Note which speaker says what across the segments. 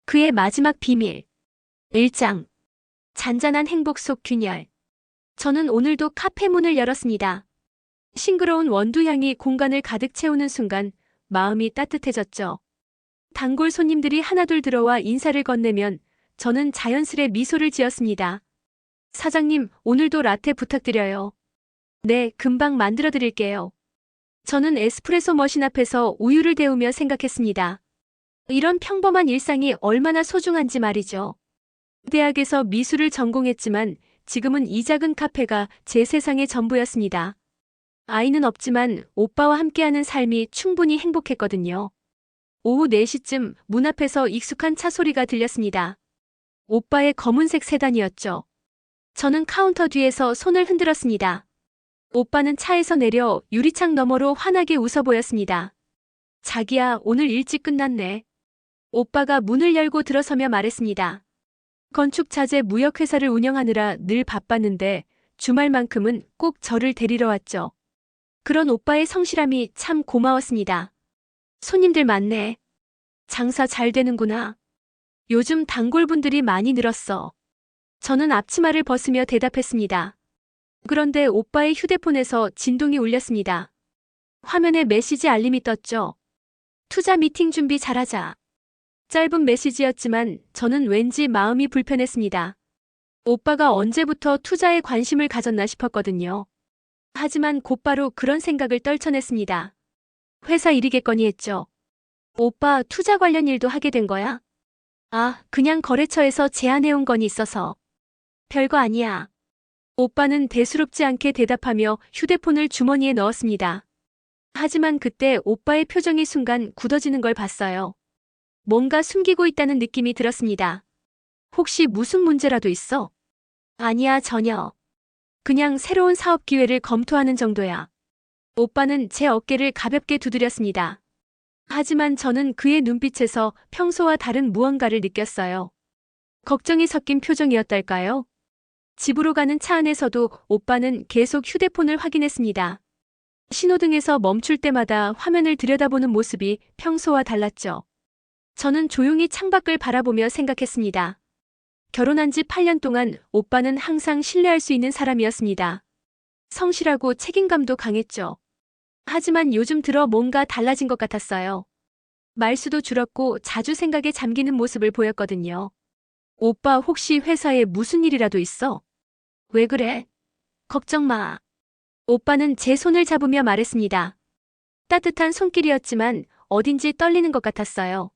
Speaker 1: 그의 마지막 비밀. 1장. 잔잔한 행복 속 균열. 저는 오늘도 카페 문을 열었습니다. 싱그러운 원두향이 공간을 가득 채우는 순간 마음이 따뜻해졌죠. 단골 손님들이 하나둘 들어와 인사를 건네면 저는 자연스레 미소를 지었습니다. 사장님, 오늘도 라떼 부탁드려요. 네, 금방 만들어 드릴게요. 저는 에스프레소 머신 앞에서 우유를 데우며 생각했습니다. 이런 평범한 일상이 얼마나 소중한지 말이죠. 대학에서 미술을 전공했지만 지금은 이 작은 카페가 제 세상의 전부였습니다. 아이는 없지만 오빠와 함께하는 삶이 충분히 행복했거든요. 오후 4시쯤 문 앞에서 익숙한 차 소리가 들렸습니다. 오빠의 검은색 세단이었죠. 저는 카운터 뒤에서 손을 흔들었습니다. 오빠는 차에서 내려 유리창 너머로 환하게 웃어 보였습니다. 자기야, 오늘 일찍 끝났네. 오빠가 문을 열고 들어서며 말했습니다. 건축자재 무역회사를 운영하느라 늘 바빴는데 주말만큼은 꼭 저를 데리러 왔죠. 그런 오빠의 성실함이 참 고마웠습니다. 손님들 많네. 장사 잘 되는구나. 요즘 단골분들이 많이 늘었어. 저는 앞치마를 벗으며 대답했습니다. 그런데 오빠의 휴대폰에서 진동이 울렸습니다. 화면에 메시지 알림이 떴죠. 투자 미팅 준비 잘하자. 짧은 메시지였지만 저는 왠지 마음이 불편했습니다. 오빠가 언제부터 투자에 관심을 가졌나 싶었거든요. 하지만 곧바로 그런 생각을 떨쳐냈습니다. 회사 일이겠거니 했죠. 오빠, 투자 관련 일도 하게 된 거야? 아, 그냥 거래처에서 제안해온 건이 있어서. 별거 아니야. 오빠는 대수롭지 않게 대답하며 휴대폰을 주머니에 넣었습니다. 하지만 그때 오빠의 표정이 순간 굳어지는 걸 봤어요. 뭔가 숨기고 있다는 느낌이 들었습니다. 혹시 무슨 문제라도 있어? 아니야, 전혀. 그냥 새로운 사업 기회를 검토하는 정도야. 오빠는 제 어깨를 가볍게 두드렸습니다. 하지만 저는 그의 눈빛에서 평소와 다른 무언가를 느꼈어요. 걱정이 섞인 표정이었달까요? 집으로 가는 차 안에서도 오빠는 계속 휴대폰을 확인했습니다. 신호등에서 멈출 때마다 화면을 들여다보는 모습이 평소와 달랐죠. 저는 조용히 창밖을 바라보며 생각했습니다. 결혼한 지 8년 동안 오빠는 항상 신뢰할 수 있는 사람이었습니다. 성실하고 책임감도 강했죠. 하지만 요즘 들어 뭔가 달라진 것 같았어요. 말수도 줄었고 자주 생각에 잠기는 모습을 보였거든요. 오빠, 혹시 회사에 무슨 일이라도 있어? 왜 그래? 걱정 마. 오빠는 제 손을 잡으며 말했습니다. 따뜻한 손길이었지만 어딘지 떨리는 것 같았어요.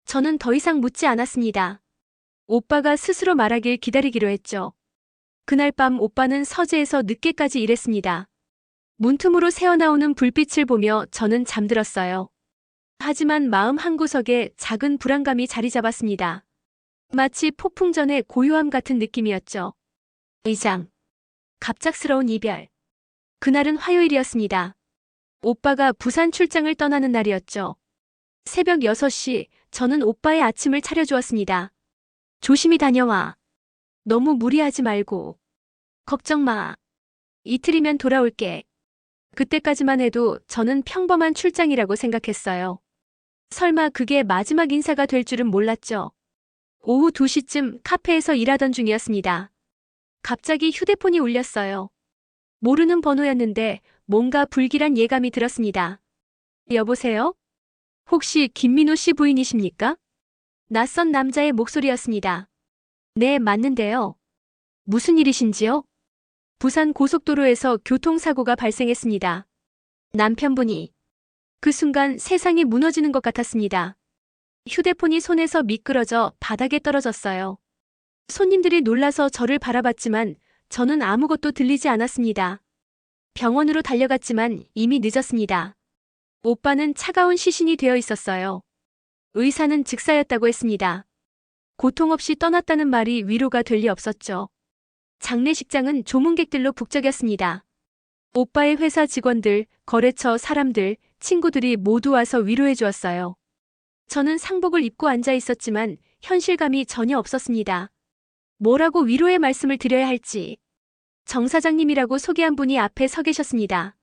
Speaker 1: 저는 더 이상 묻지 않았습니다. 오빠가 스스로 말하길 기다리기로 했죠. 그날 밤 오빠는 서재에서 늦게까지 일했습니다. 문틈으로 새어나오는 불빛을 보며 저는 잠들었어요. 하지만 마음 한구석에 작은 불안감이 자리 잡았습니다. 마치 폭풍 전의 고요함 같은 느낌이었죠. 2장. 갑작스러운 이별. 그날은 화요일이었습니다. 오빠가 부산 출장을 떠나는 날이었죠. 새벽 6시, 저는 오빠의 아침을 차려주었습니다. 조심히 다녀와. 너무 무리하지 말고. 걱정 마. 이틀이면 돌아올게. 그때까지만 해도 저는 평범한 출장이라고 생각했어요. 설마 그게 마지막 인사가 될 줄은 몰랐죠. 오후 2시쯤 카페에서 일하던 중이었습니다. 갑자기 휴대폰이 울렸어요. 모르는 번호였는데 뭔가 불길한 예감이 들었습니다. 여보세요? 혹시 김민호 씨 부인이십니까? 낯선 남자의 목소리였습니다. 네, 맞는데요. 무슨 일이신지요? 부산 고속도로에서 교통사고가 발생했습니다. 남편분이. 그 순간 세상이 무너지는 것 같았습니다. 휴대폰이 손에서 미끄러져 바닥에 떨어졌어요. 손님들이 놀라서 저를 바라봤지만 저는 아무것도 들리지 않았습니다. 병원으로 달려갔지만 이미 늦었습니다. 오빠는 차가운 시신이 되어 있었어요. 의사는 즉사였다고 했습니다. 고통 없이 떠났다는 말이 위로가 될 리 없었죠. 장례식장은 조문객들로 북적였습니다. 오빠의 회사 직원들, 거래처 사람들, 친구들이 모두 와서 위로해 주었어요. 저는 상복을 입고 앉아 있었지만 현실감이 전혀 없었습니다. 뭐라고 위로의 말씀을 드려야 할지. 정 사장님이라고 소개한 분이 앞에 서 계셨습니다.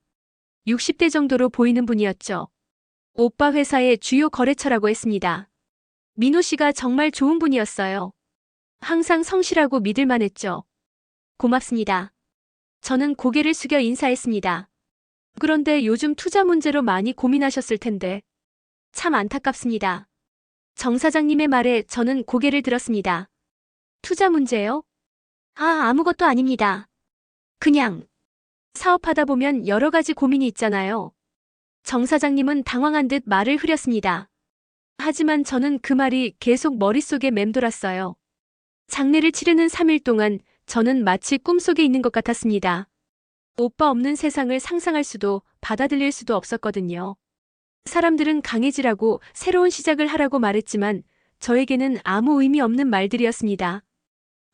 Speaker 1: 60대 정도로 보이는 분이었죠. 오빠 회사의 주요 거래처라고 했습니다. 민호 씨가 정말 좋은 분이었어요. 항상 성실하고 믿을만 했죠. 고맙습니다. 저는 고개를 숙여 인사했습니다. 그런데 요즘 투자 문제로 많이 고민하셨을 텐데 참 안타깝습니다. 정 사장님의 말에 저는 고개를 들었습니다. 투자 문제요? 아무것도 아닙니다. 그냥 사업하다 보면 여러 가지 고민이 있잖아요. 정 사장님은 당황한 듯 말을 흐렸습니다. 하지만 저는 그 말이 계속 머릿속에 맴돌았어요. 장례를 치르는 3일 동안 저는 마치 꿈속에 있는 것 같았습니다. 오빠 없는 세상을 상상할 수도 받아들일 수도 없었거든요. 사람들은 강해지라고 새로운 시작을 하라고 말했지만 저에게는 아무 의미 없는 말들이었습니다.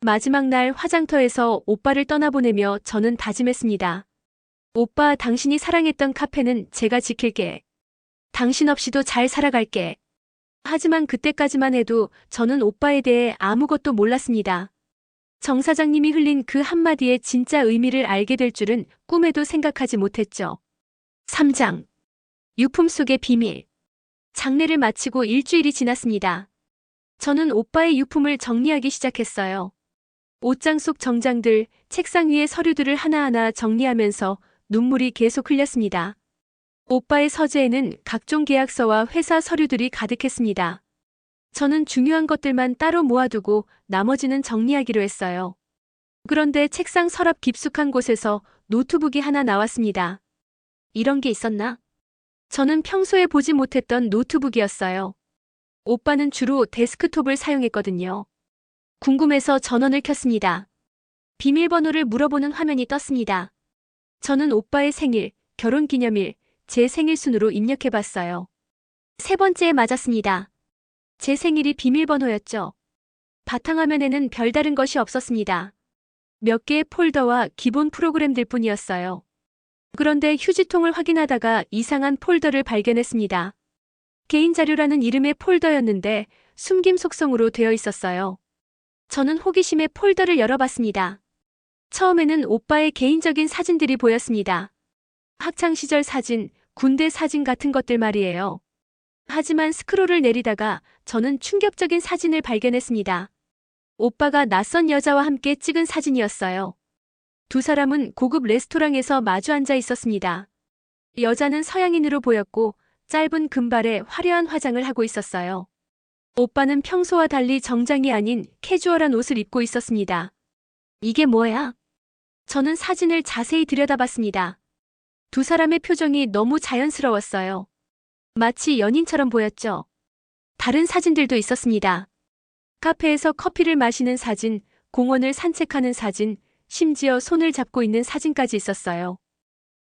Speaker 1: 마지막 날 화장터에서 오빠를 떠나보내며 저는 다짐했습니다. 오빠, 당신이 사랑했던 카페는 제가 지킬게. 당신 없이도 잘 살아갈게. 하지만 그때까지만 해도 저는 오빠에 대해 아무것도 몰랐습니다. 정 사장님이 흘린 그 한마디의 진짜 의미를 알게 될 줄은 꿈에도 생각하지 못했죠. 3장. 유품 속의 비밀. 장례를 마치고 일주일이 지났습니다. 저는 오빠의 유품을 정리하기 시작했어요. 옷장 속 정장들, 책상 위의 서류들을 하나하나 정리하면서 눈물이 계속 흘렸습니다. 오빠의 서재에는 각종 계약서와 회사 서류들이 가득했습니다. 저는 중요한 것들만 따로 모아두고 나머지는 정리하기로 했어요. 그런데 책상 서랍 깊숙한 곳에서 노트북이 하나 나왔습니다. 이런 게 있었나? 저는 평소에 보지 못했던 노트북이었어요. 오빠는 주로 데스크톱을 사용했거든요. 궁금해서 전원을 켰습니다. 비밀번호를 물어보는 화면이 떴습니다. 저는 오빠의 생일, 결혼기념일, 제 생일 순으로 입력해봤어요. 세 번째에 맞았습니다. 제 생일이 비밀번호였죠. 바탕화면에는 별다른 것이 없었습니다. 몇 개의 폴더와 기본 프로그램들 뿐이었어요. 그런데 휴지통을 확인하다가 이상한 폴더를 발견했습니다. 개인자료라는 이름의 폴더였는데 숨김 속성으로 되어 있었어요. 저는 호기심에 폴더를 열어봤습니다. 처음에는 오빠의 개인적인 사진들이 보였습니다. 학창시절 사진, 군대 사진 같은 것들 말이에요. 하지만 스크롤을 내리다가 저는 충격적인 사진을 발견했습니다. 오빠가 낯선 여자와 함께 찍은 사진이었어요. 두 사람은 고급 레스토랑에서 마주 앉아 있었습니다. 여자는 서양인으로 보였고 짧은 금발에 화려한 화장을 하고 있었어요. 오빠는 평소와 달리 정장이 아닌 캐주얼한 옷을 입고 있었습니다. 이게 뭐야? 저는 사진을 자세히 들여다봤습니다. 두 사람의 표정이 너무 자연스러웠어요. 마치 연인처럼 보였죠. 다른 사진들도 있었습니다. 카페에서 커피를 마시는 사진, 공원을 산책하는 사진, 심지어 손을 잡고 있는 사진까지 있었어요.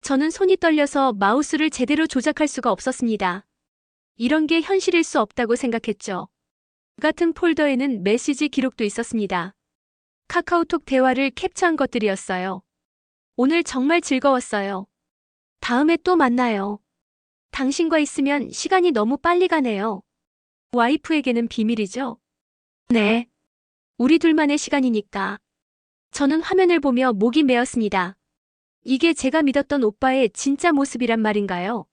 Speaker 1: 저는 손이 떨려서 마우스를 제대로 조작할 수가 없었습니다. 이런 게 현실일 수 없다고 생각했죠. 같은 폴더에는 메시지 기록도 있었습니다. 카카오톡 대화를 캡처한 것들이었어요. 오늘 정말 즐거웠어요. 다음에 또 만나요. 당신과 있으면 시간이 너무 빨리 가네요. 와이프에게는 비밀이죠? 네. 우리 둘만의 시간이니까. 저는 화면을 보며 목이 메었습니다. 이게 제가 믿었던 오빠의 진짜 모습이란 말인가요?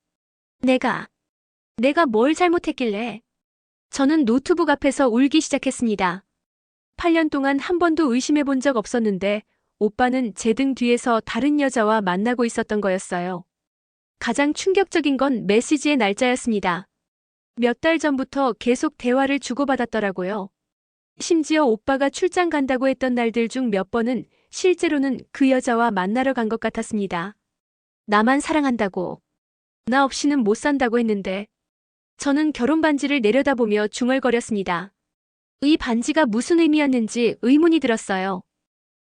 Speaker 1: 내가 뭘 잘못했길래? 저는 노트북 앞에서 울기 시작했습니다. 8년 동안 한 번도 의심해 본 적 없었는데 오빠는 제 등 뒤에서 다른 여자와 만나고 있었던 거였어요. 가장 충격적인 건 메시지의 날짜였습니다. 몇 달 전부터 계속 대화를 주고받았더라고요. 심지어 오빠가 출장 간다고 했던 날들 중 몇 번은 실제로는 그 여자와 만나러 간 것 같았습니다. 나만 사랑한다고, 나 없이는 못 산다고 했는데 저는 결혼 반지를 내려다보며 중얼거렸습니다. 이 반지가 무슨 의미였는지 의문이 들었어요.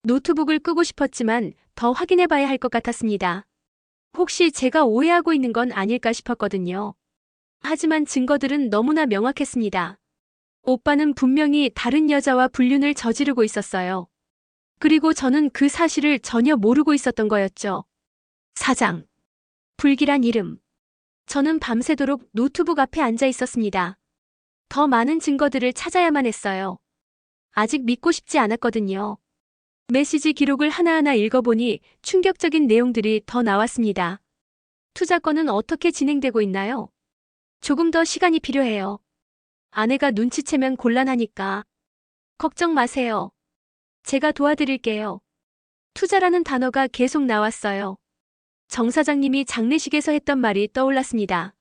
Speaker 1: 노트북을 끄고 싶었지만 더 확인해봐야 할 것 같았습니다. 혹시 제가 오해하고 있는 건 아닐까 싶었거든요. 하지만 증거들은 너무나 명확했습니다. 오빠는 분명히 다른 여자와 불륜을 저지르고 있었어요. 그리고 저는 그 사실을 전혀 모르고 있었던 거였죠. 사장. 불길한 이름. 저는 밤새도록 노트북 앞에 앉아 있었습니다. 더 많은 증거들을 찾아야만 했어요. 아직 믿고 싶지 않았거든요. 메시지 기록을 하나하나 읽어보니 충격적인 내용들이 더 나왔습니다. 투자 건은 어떻게 진행되고 있나요? 조금 더 시간이 필요해요. 아내가 눈치채면 곤란하니까. 걱정 마세요. 제가 도와드릴게요. 투자라는 단어가 계속 나왔어요. 정 사장님이 장례식에서 했던 말이 떠올랐습니다.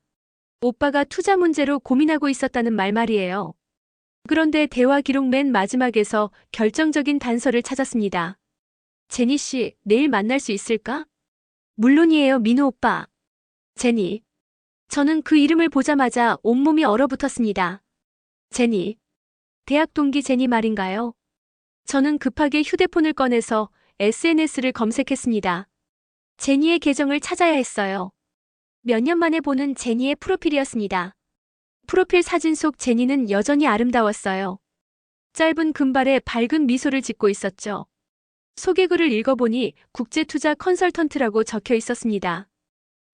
Speaker 1: 오빠가 투자 문제로 고민하고 있었다는 말 말이에요. 그런데 대화 기록 맨 마지막에서 결정적인 단서를 찾았습니다. 제니 씨, 내일 만날 수 있을까? 물론이에요, 민호 오빠. 제니. 저는 그 이름을 보자마자 온몸이 얼어붙었습니다. 제니. 대학 동기 제니 말인가요? 저는 급하게 휴대폰을 꺼내서 SNS를 검색했습니다. 제니의 계정을 찾아야 했어요. 몇 년 만에 보는 제니의 프로필이었습니다. 프로필 사진 속 제니는 여전히 아름다웠어요. 짧은 금발에 밝은 미소를 짓고 있었죠. 소개글을 읽어보니 국제투자 컨설턴트라고 적혀 있었습니다.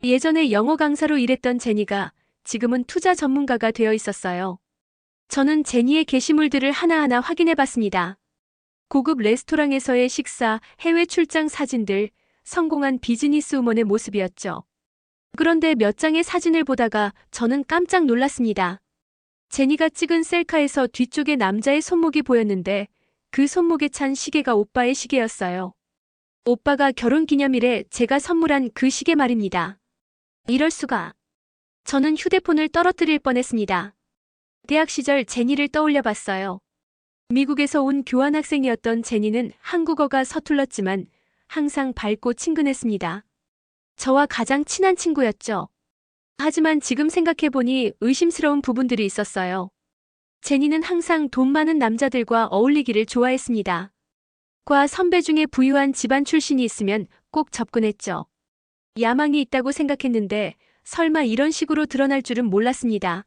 Speaker 1: 예전에 영어 강사로 일했던 제니가 지금은 투자 전문가가 되어 있었어요. 저는 제니의 게시물들을 하나하나 확인해봤습니다. 고급 레스토랑에서의 식사, 해외 출장 사진들, 성공한 비즈니스우먼의 모습이었죠. 그런데 몇 장의 사진을 보다가 저는 깜짝 놀랐습니다. 제니가 찍은 셀카에서 뒤쪽에 남자의 손목이 보였는데 그 손목에 찬 시계가 오빠의 시계였어요. 오빠가 결혼기념일에 제가 선물한 그 시계 말입니다. 이럴 수가. 저는 휴대폰을 떨어뜨릴 뻔했습니다. 대학 시절 제니를 떠올려 봤어요. 미국에서 온 교환학생이었던 제니는 한국어가 서툴렀지만 항상 밝고 친근했습니다. 저와 가장 친한 친구였죠. 하지만 지금 생각해보니 의심스러운 부분들이 있었어요. 제니는 항상 돈 많은 남자들과 어울리기를 좋아했습니다. 과 선배 중에 부유한 집안 출신이 있으면 꼭 접근했죠. 야망이 있다고 생각했는데 설마 이런 식으로 드러날 줄은 몰랐습니다.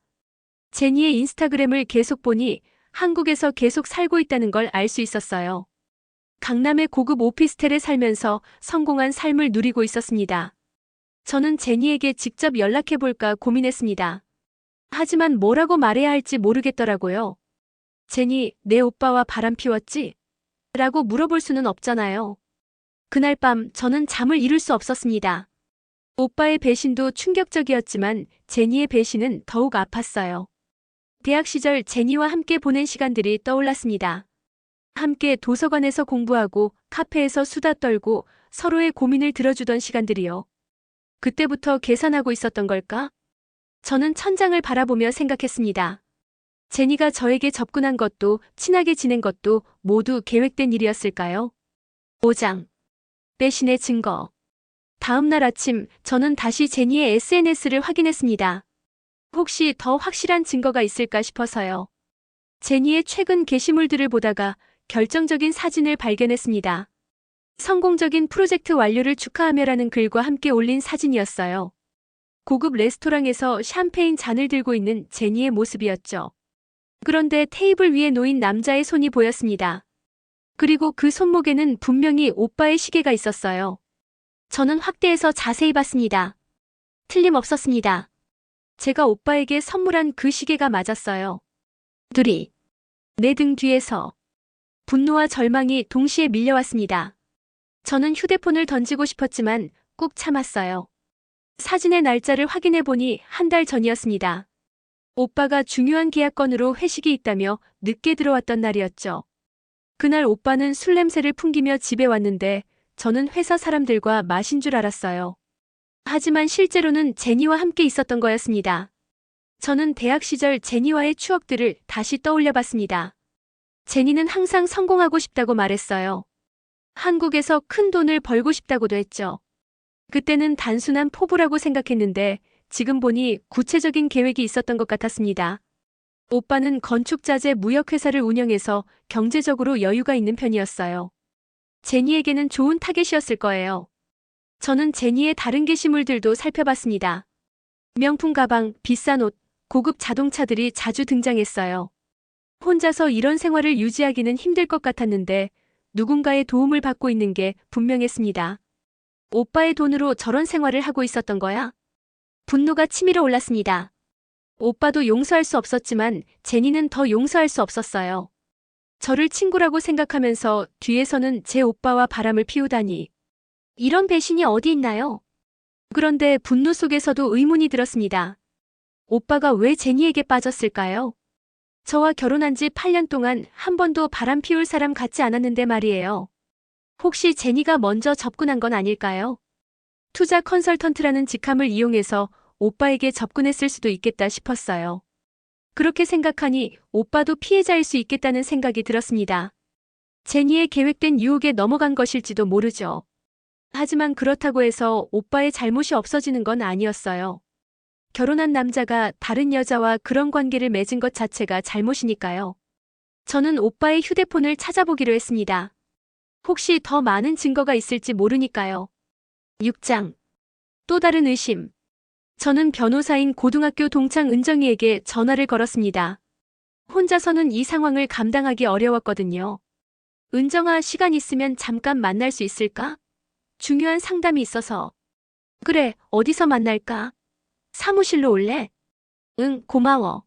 Speaker 1: 제니의 인스타그램을 계속 보니 한국에서 계속 살고 있다는 걸 알 수 있었어요. 강남의 고급 오피스텔에 살면서 성공한 삶을 누리고 있었습니다. 저는 제니에게 직접 연락해볼까 고민했습니다. 하지만 뭐라고 말해야 할지 모르겠더라고요. 제니, 내 오빠와 바람 피웠지? 라고 물어볼 수는 없잖아요. 그날 밤 저는 잠을 이룰 수 없었습니다. 오빠의 배신도 충격적이었지만 제니의 배신은 더욱 아팠어요. 대학 시절 제니와 함께 보낸 시간들이 떠올랐습니다. 함께 도서관에서 공부하고 카페에서 수다 떨고 서로의 고민을 들어주던 시간들이요. 그때부터 계산하고 있었던 걸까? 저는 천장을 바라보며 생각했습니다. 제니가 저에게 접근한 것도 친하게 지낸 것도 모두 계획된 일이었을까요? 5장. 배신의 증거. 다음 날 아침 저는 다시 제니의 SNS를 확인했습니다. 혹시 더 확실한 증거가 있을까 싶어서요. 제니의 최근 게시물들을 보다가 결정적인 사진을 발견했습니다. 성공적인 프로젝트 완료를 축하하며라는 글과 함께 올린 사진이었어요. 고급 레스토랑에서 샴페인 잔을 들고 있는 제니의 모습이었죠. 그런데 테이블 위에 놓인 남자의 손이 보였습니다. 그리고 그 손목에는 분명히 오빠의 시계가 있었어요. 저는 확대해서 자세히 봤습니다. 틀림없었습니다. 제가 오빠에게 선물한 그 시계가 맞았어요. 둘이 내 등 뒤에서 분노와 절망이 동시에 밀려왔습니다. 저는 휴대폰을 던지고 싶었지만 꾹 참았어요. 사진의 날짜를 확인해보니 한 달 전이었습니다. 오빠가 중요한 계약건으로 회식이 있다며 늦게 들어왔던 날이었죠. 그날 오빠는 술 냄새를 풍기며 집에 왔는데 저는 회사 사람들과 마신 줄 알았어요. 하지만 실제로는 제니와 함께 있었던 거였습니다. 저는 대학 시절 제니와의 추억들을 다시 떠올려 봤습니다. 제니는 항상 성공하고 싶다고 말했어요. 한국에서 큰 돈을 벌고 싶다고도 했죠. 그때는 단순한 포부라고 생각했는데 지금 보니 구체적인 계획이 있었던 것 같았습니다. 오빠는 건축자재 무역회사를 운영해서 경제적으로 여유가 있는 편이었어요. 제니에게는 좋은 타겟이었을 거예요. 저는 제니의 다른 게시물들도 살펴봤습니다. 명품 가방, 비싼 옷, 고급 자동차들이 자주 등장했어요. 혼자서 이런 생활을 유지하기는 힘들 것 같았는데 누군가의 도움을 받고 있는 게 분명했습니다. 오빠의 돈으로 저런 생활을 하고 있었던 거야? 분노가 치밀어 올랐습니다. 오빠도 용서할 수 없었지만 제니는 더 용서할 수 없었어요. 저를 친구라고 생각하면서 뒤에서는 제 오빠와 바람을 피우다니. 이런 배신이 어디 있나요? 그런데 분노 속에서도 의문이 들었습니다. 오빠가 왜 제니에게 빠졌을까요? 저와 결혼한 지 8년 동안 한 번도 바람 피울 사람 같지 않았는데 말이에요. 혹시 제니가 먼저 접근한 건 아닐까요? 투자 컨설턴트라는 직함을 이용해서 오빠에게 접근했을 수도 있겠다 싶었어요. 그렇게 생각하니 오빠도 피해자일 수 있겠다는 생각이 들었습니다. 제니의 계획된 유혹에 넘어간 것일지도 모르죠. 하지만 그렇다고 해서 오빠의 잘못이 없어지는 건 아니었어요. 결혼한 남자가 다른 여자와 그런 관계를 맺은 것 자체가 잘못이니까요. 저는 오빠의 휴대폰을 찾아보기로 했습니다. 혹시 더 많은 증거가 있을지 모르니까요. 6장. 또 다른 의심. 저는 변호사인 고등학교 동창 은정이에게 전화를 걸었습니다. 혼자서는 이 상황을 감당하기 어려웠거든요. 은정아, 시간 있으면 잠깐 만날 수 있을까? 중요한 상담이 있어서. 그래, 어디서 만날까? 사무실로 올래? 응, 고마워.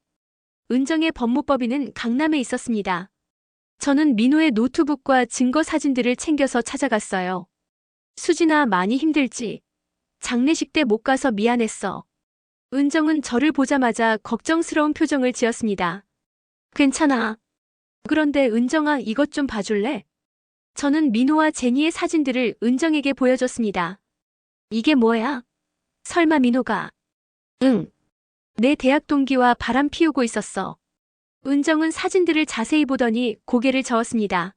Speaker 1: 은정의 법무법인은 강남에 있었습니다. 저는 민호의 노트북과 증거 사진들을 챙겨서 찾아갔어요. 수진아, 많이 힘들지? 장례식 때 못 가서 미안했어. 은정은 저를 보자마자 걱정스러운 표정을 지었습니다. 괜찮아. 그런데 은정아, 이것 좀 봐줄래? 저는 민호와 제니의 사진들을 은정에게 보여줬습니다. 이게 뭐야? 설마 민호가? 응. 내 대학 동기와 바람 피우고 있었어. 은정은 사진들을 자세히 보더니 고개를 저었습니다.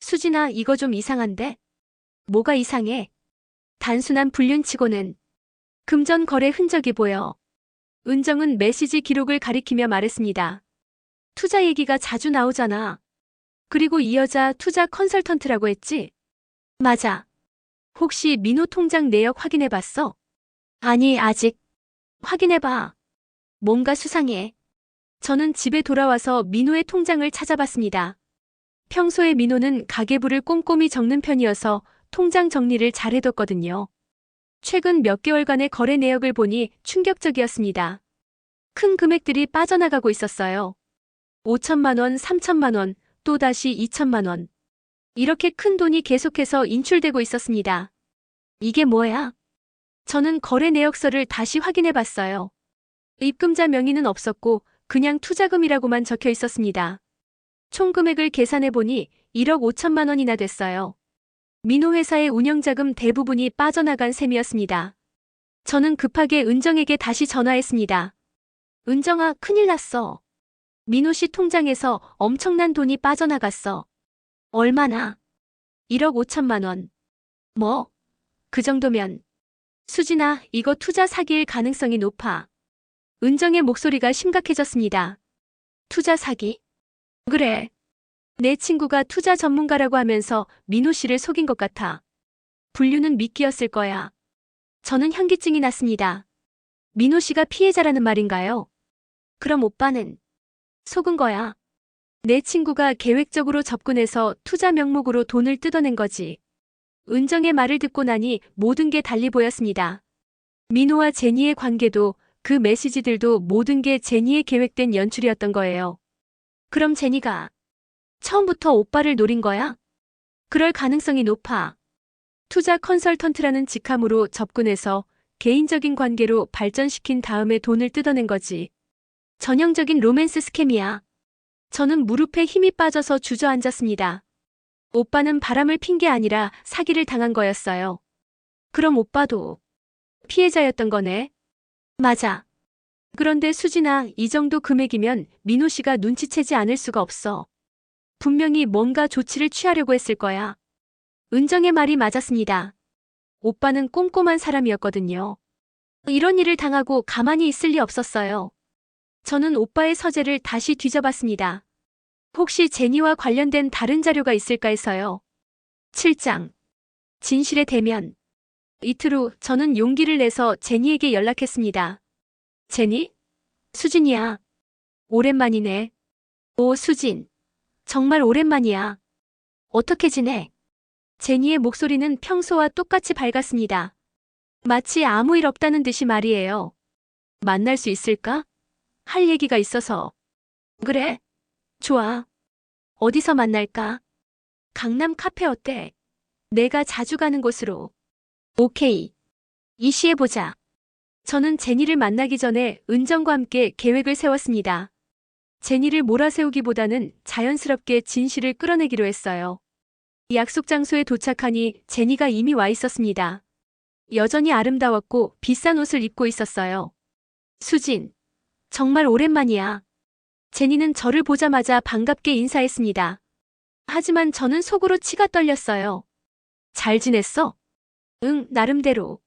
Speaker 1: 수진아, 이거 좀 이상한데? 뭐가 이상해? 단순한 불륜치고는 금전 거래 흔적이 보여. 은정은 메시지 기록을 가리키며 말했습니다. 투자 얘기가 자주 나오잖아. 그리고 이 여자 투자 컨설턴트라고 했지? 맞아. 혹시 민호 통장 내역 확인해봤어? 아니, 아직. 확인해봐. 뭔가 수상해. 저는 집에 돌아와서 민호의 통장을 찾아봤습니다. 평소에 민호는 가계부를 꼼꼼히 적는 편이어서 통장 정리를 잘 해뒀거든요. 최근 몇 개월간의 거래 내역을 보니 충격적이었습니다. 큰 금액들이 빠져나가고 있었어요. 5천만 원, 3천만 원, 또다시 2천만 원. 이렇게 큰 돈이 계속해서 인출되고 있었습니다. 이게 뭐야? 저는 거래 내역서를 다시 확인해 봤어요. 입금자 명의는 없었고 그냥 투자금이라고만 적혀 있었습니다. 총 금액을 계산해 보니 1억 5천만 원이나 됐어요. 민호 회사의 운영자금 대부분이 빠져나간 셈이었습니다. 저는 급하게 은정에게 다시 전화했습니다. 은정아, 큰일 났어. 민호 씨 통장에서 엄청난 돈이 빠져나갔어. 얼마나? 1억 5천만 원. 뭐? 그 정도면. 수진아, 이거 투자 사기일 가능성이 높아. 은정의 목소리가 심각해졌습니다. 투자 사기? 그래. 내 친구가 투자 전문가라고 하면서 민호 씨를 속인 것 같아. 분류는 미끼였을 거야. 저는 현기증이 났습니다. 민호 씨가 피해자라는 말인가요? 그럼 오빠는 속은 거야. 내 친구가 계획적으로 접근해서 투자 명목으로 돈을 뜯어낸 거지. 은정의 말을 듣고 나니 모든 게 달리 보였습니다. 민호와 제니의 관계도 그 메시지들도 모든 게 제니의 계획된 연출이었던 거예요. 그럼 제니가 처음부터 오빠를 노린 거야? 그럴 가능성이 높아. 투자 컨설턴트라는 직함으로 접근해서 개인적인 관계로 발전시킨 다음에 돈을 뜯어낸 거지. 전형적인 로맨스 스캠이야. 저는 무릎에 힘이 빠져서 주저앉았습니다. 오빠는 바람을 핀 게 아니라 사기를 당한 거였어요. 그럼 오빠도 피해자였던 거네? 맞아. 그런데 수진아, 이 정도 금액이면 민호 씨가 눈치채지 않을 수가 없어. 분명히 뭔가 조치를 취하려고 했을 거야. 은정의 말이 맞았습니다. 오빠는 꼼꼼한 사람이었거든요. 이런 일을 당하고 가만히 있을 리 없었어요. 저는 오빠의 서재를 다시 뒤져봤습니다. 혹시 제니와 관련된 다른 자료가 있을까 해서요. 7장. 진실의 대면. 이틀 후 저는 용기를 내서 제니에게 연락했습니다. 제니? 수진이야. 오랜만이네. 오, 수진. 정말 오랜만이야. 어떻게 지내? 제니의 목소리는 평소와 똑같이 밝았습니다. 마치 아무 일 없다는 듯이 말이에요. 만날 수 있을까? 할 얘기가 있어서. 그래. 좋아. 어디서 만날까? 강남 카페 어때? 내가 자주 가는 곳으로. 오케이. 이시해보자. 저는 제니를 만나기 전에 은정과 함께 계획을 세웠습니다. 제니를 몰아세우기보다는 자연스럽게 진실을 끌어내기로 했어요. 약속 장소에 도착하니 제니가 이미 와 있었습니다. 여전히 아름다웠고 비싼 옷을 입고 있었어요. 수진, 정말 오랜만이야. 제니는 저를 보자마자 반갑게 인사했습니다. 하지만 저는 속으로 치가 떨렸어요. 잘 지냈어? 응, 나름대로.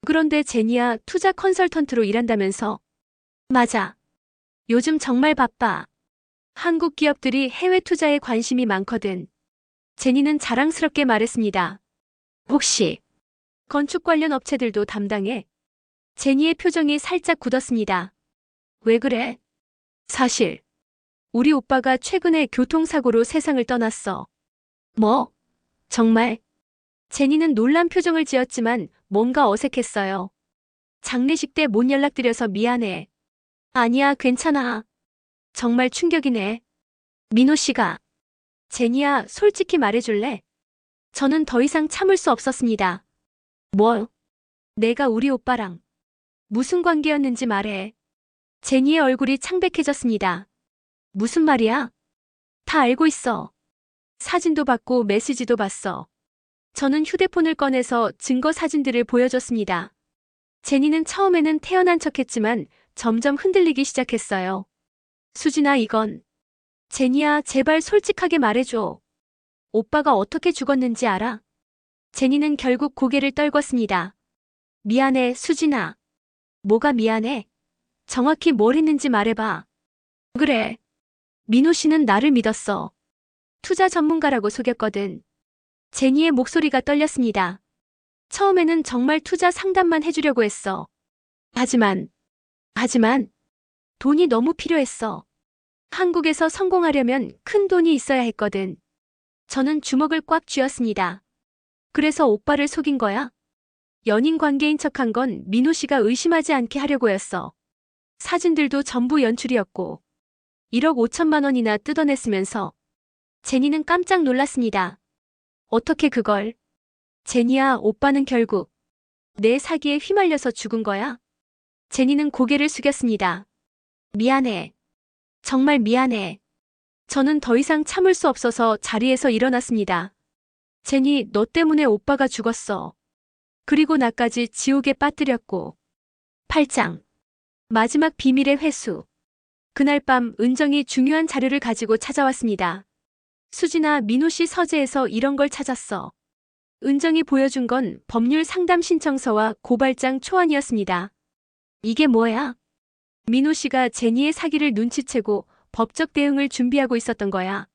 Speaker 1: 그런데 제니야, 투자 컨설턴트로 일한다면서? 맞아. 요즘 정말 바빠. 한국 기업들이 해외 투자에 관심이 많거든. 제니는 자랑스럽게 말했습니다. 혹시 건축 관련 업체들도 담당해? 제니의 표정이 살짝 굳었습니다. 왜 그래? 사실 우리 오빠가 최근에 교통사고로 세상을 떠났어. 뭐? 정말? 제니는 놀란 표정을 지었지만 뭔가 어색했어요. 장례식 때 못 연락드려서 미안해. 아니야, 괜찮아. 정말 충격이네. 민호 씨가. 제니야, 솔직히 말해줄래? 저는 더 이상 참을 수 없었습니다. 뭐? 내가 우리 오빠랑 무슨 관계였는지 말해. 제니의 얼굴이 창백해졌습니다. 무슨 말이야? 다 알고 있어. 사진도 봤고 메시지도 봤어. 저는 휴대폰을 꺼내서 증거 사진들을 보여줬습니다. 제니는 처음에는 태연한 척했지만 점점 흔들리기 시작했어요. 수진아, 이건. 제니야, 제발 솔직하게 말해줘. 오빠가 어떻게 죽었는지 알아? 제니는 결국 고개를 떨궜습니다. 미안해, 수진아. 뭐가 미안해? 정확히 뭘 했는지 말해봐. 그래. 민호 씨는 나를 믿었어. 투자 전문가라고 속였거든. 제니의 목소리가 떨렸습니다. 처음에는 정말 투자 상담만 해주려고 했어. 하지만, 돈이 너무 필요했어. 한국에서 성공하려면 큰 돈이 있어야 했거든. 저는 주먹을 꽉 쥐었습니다. 그래서 오빠를 속인 거야? 연인 관계인 척한 건 민호 씨가 의심하지 않게 하려고였어. 사진들도 전부 연출이었고 1억 5천만 원이나 뜯어냈으면서 제니는 깜짝 놀랐습니다. 어떻게 그걸? 제니야, 오빠는 결국 내 사기에 휘말려서 죽은 거야? 제니는 고개를 숙였습니다. 미안해. 정말 미안해. 저는 더 이상 참을 수 없어서 자리에서 일어났습니다. 제니, 너 때문에 오빠가 죽었어. 그리고 나까지 지옥에 빠뜨렸고. 8장. 마지막 비밀의 회수. 그날 밤 은정이 중요한 자료를 가지고 찾아왔습니다. 수진아, 민호 씨 서재에서 이런 걸 찾았어. 은정이 보여준 건 법률 상담 신청서와 고발장 초안이었습니다. 이게 뭐야? 민호 씨가 제니의 사기를 눈치채고 법적 대응을 준비하고 있었던 거야.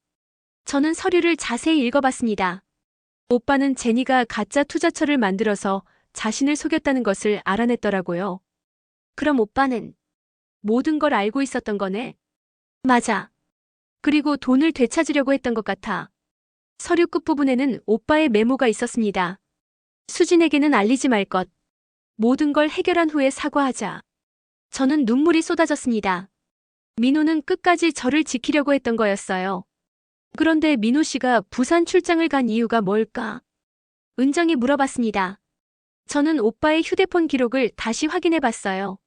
Speaker 1: 저는 서류를 자세히 읽어봤습니다. 오빠는 제니가 가짜 투자처를 만들어서 자신을 속였다는 것을 알아냈더라고요. 그럼 오빠는 모든 걸 알고 있었던 거네? 맞아. 그리고 돈을 되찾으려고 했던 것 같아. 서류 끝부분에는 오빠의 메모가 있었습니다. 수진에게는 알리지 말 것. 모든 걸 해결한 후에 사과하자. 저는 눈물이 쏟아졌습니다. 민호는 끝까지 저를 지키려고 했던 거였어요. 그런데 민호 씨가 부산 출장을 간 이유가 뭘까? 은정이 물어봤습니다. 저는 오빠의 휴대폰 기록을 다시 확인해 봤어요.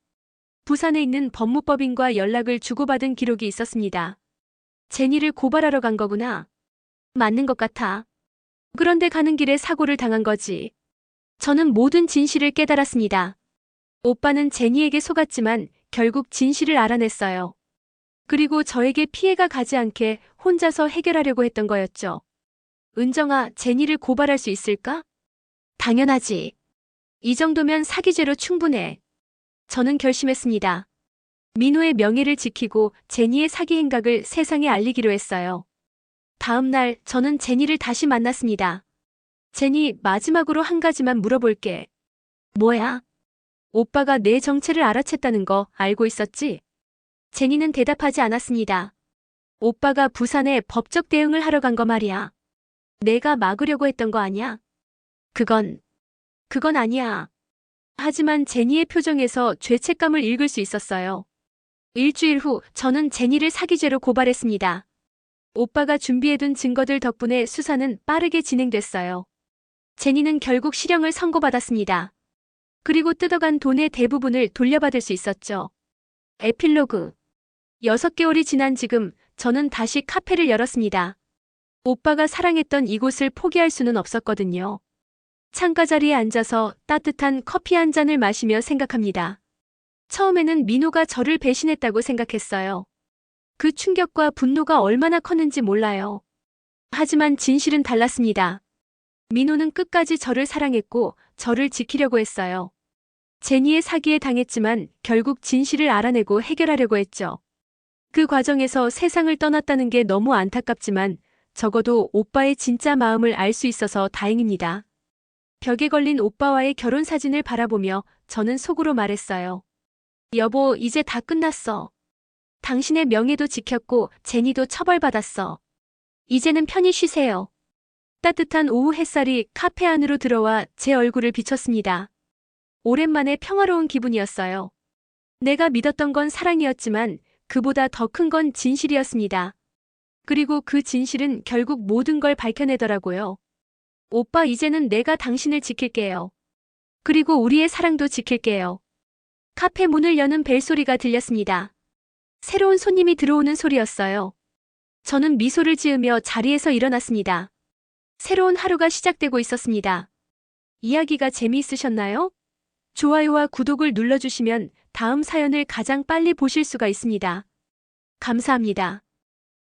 Speaker 1: 부산에 있는 법무법인과 연락을 주고받은 기록이 있었습니다. 제니를 고발하러 간 거구나. 맞는 것 같아. 그런데 가는 길에 사고를 당한 거지. 저는 모든 진실을 깨달았습니다. 오빠는 제니에게 속았지만 결국 진실을 알아냈어요. 그리고 저에게 피해가 가지 않게 혼자서 해결하려고 했던 거였죠. 은정아, 제니를 고발할 수 있을까? 당연하지. 이 정도면 사기죄로 충분해. 저는 결심했습니다. 민호의 명예를 지키고 제니의 사기 행각을 세상에 알리기로 했어요. 다음 날 저는 제니를 다시 만났습니다. 제니, 마지막으로 한 가지만 물어볼게. 뭐야? 오빠가 내 정체를 알아챘다는 거 알고 있었지? 제니는 대답하지 않았습니다. 오빠가 부산에 법적 대응을 하러 간 거 말이야. 내가 막으려고 했던 거 아니야? 그건 아니야. 하지만 제니의 표정에서 죄책감을 읽을 수 있었어요. 일주일 후 저는 제니를 사기죄로 고발했습니다. 오빠가 준비해둔 증거들 덕분에 수사는 빠르게 진행됐어요. 제니는 결국 실형을 선고받았습니다. 그리고 뜯어간 돈의 대부분을 돌려받을 수 있었죠. 에필로그. 6개월이 지난 지금 저는 다시 카페를 열었습니다. 오빠가 사랑했던 이곳을 포기할 수는 없었거든요. 창가 자리에 앉아서 따뜻한 커피 한 잔을 마시며 생각합니다. 처음에는 민호가 저를 배신했다고 생각했어요. 그 충격과 분노가 얼마나 컸는지 몰라요. 하지만 진실은 달랐습니다. 민호는 끝까지 저를 사랑했고 저를 지키려고 했어요. 제니의 사기에 당했지만 결국 진실을 알아내고 해결하려고 했죠. 그 과정에서 세상을 떠났다는 게 너무 안타깝지만 적어도 오빠의 진짜 마음을 알 수 있어서 다행입니다. 벽에 걸린 오빠와의 결혼 사진을 바라보며 저는 속으로 말했어요. 여보, 이제 다 끝났어. 당신의 명예도 지켰고 제니도 처벌받았어. 이제는 편히 쉬세요. 따뜻한 오후 햇살이 카페 안으로 들어와 제 얼굴을 비췄습니다. 오랜만에 평화로운 기분이었어요. 내가 믿었던 건 사랑이었지만 그보다 더 큰 건 진실이었습니다. 그리고 그 진실은 결국 모든 걸 밝혀내더라고요. 오빠, 이제는 내가 당신을 지킬게요. 그리고 우리의 사랑도 지킬게요. 카페 문을 여는 벨소리가 들렸습니다. 새로운 손님이 들어오는 소리였어요. 저는 미소를 지으며 자리에서 일어났습니다. 새로운 하루가 시작되고 있었습니다. 이야기가 재미있으셨나요? 좋아요와 구독을 눌러주시면 다음 사연을 가장 빨리 보실 수가 있습니다. 감사합니다.